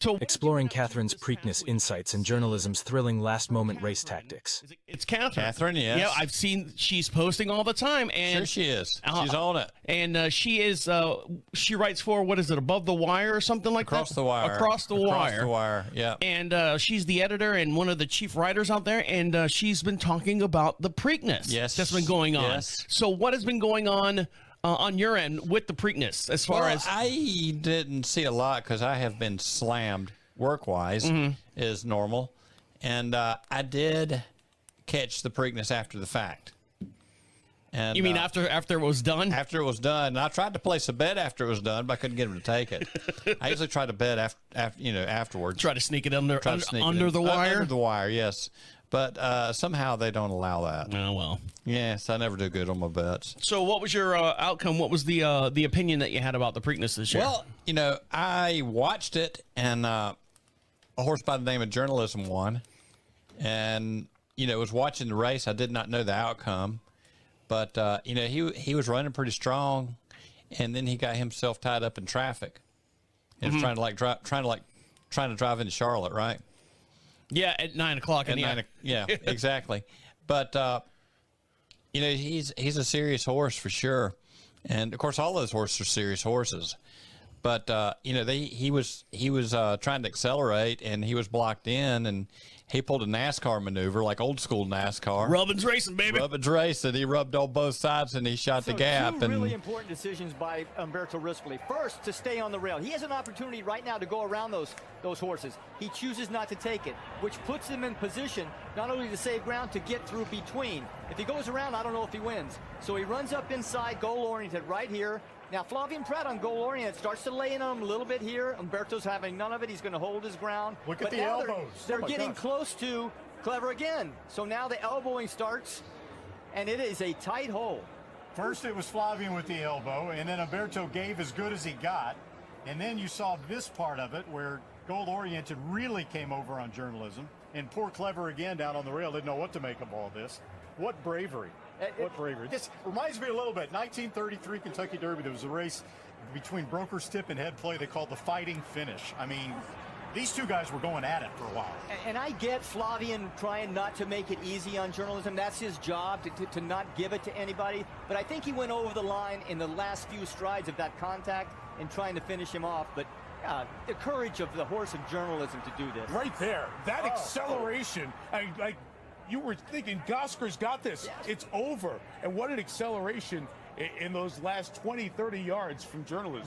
So Exploring Catherine's Preakness insights and journalism's thrilling last-moment race tactics. it's Catherine. Catherine, yes. Yeah, I've seen she's posting all the time, and Sure she is. She's on it. And she is. She writes for, what is it, Above the Wire or something like Across that? the Wire. Across the Wire. Across the Wire. Yeah. And she's the editor and one of the chief writers out there, and she's been talking about the Preakness. Yes. That's been going on. Yes. So what has been going on your end with the Preakness as far as? I didn't see a lot because I have been slammed work-wise, is normal, and I did catch the Preakness after the fact. And You mean after it was done? after it was done? And I tried to place a bet after it was done, but I couldn't get him to take it. I usually try to bet afterwards. Try to sneak it under Try to sneak it under in. the wire. Under the wire, yes. But somehow they don't allow that. Oh well. Yes, I never do good on my bets. So what was your outcome? What was the opinion that you had about the Preakness this year? Well, I watched it, and a horse by the name of Journalism won. And, was watching the race. I did not know the outcome. But, he was running pretty strong, and then he got himself tied up in traffic. He was trying to drive into Charlotte, right? Yeah, at 9 o'clock. Yeah, exactly. But, he's a serious horse for sure. And, of course, all those horses are serious horses. But, he was trying to accelerate, and he was blocked in, and he pulled a NASCAR maneuver, like old school NASCAR. Rubbin's racing, baby. Rubbin's racing. He rubbed on both sides, and he shot the gap. Two really important decisions by Umberto Rispoli. First, to stay on the rail. He has an opportunity right now to go around those horses. He chooses not to take it, which puts him in position not only to save ground, to get through between. If he goes around, I don't know if he wins. So he runs up inside, goal-oriented right here. Now, Flavien Prat on goal-oriented starts to lay in on him a little bit here. Umberto's having none of it. He's going to hold his ground. Look at the elbows. They're Oh, my getting gosh. close to Clever again. So now the elbowing starts, and it is a tight hole. First it was Flavien with the elbow, and then Umberto gave as good as he got. And then you saw this part of it where goal-oriented really came over on Journalism. And poor Clever again down on the rail didn't know what to make of all this. What bravery. What bravery. This reminds me a little bit. 1933 Kentucky Derby, there was a race between Broker's Tip and Head Play they called the Fighting Finish. I mean, these two guys were going at it for a while. And I get Flavien trying not to make it easy on Journalism. That's his job, to not give it to anybody. But I think he went over the line in the last few strides of that contact and trying to finish him off. But the courage of the horse of Journalism to do this. Right there, that acceleration, you were thinking Gosker's got this. Yes. It's over. And what an acceleration in those last 20, 30 yards from Journalism.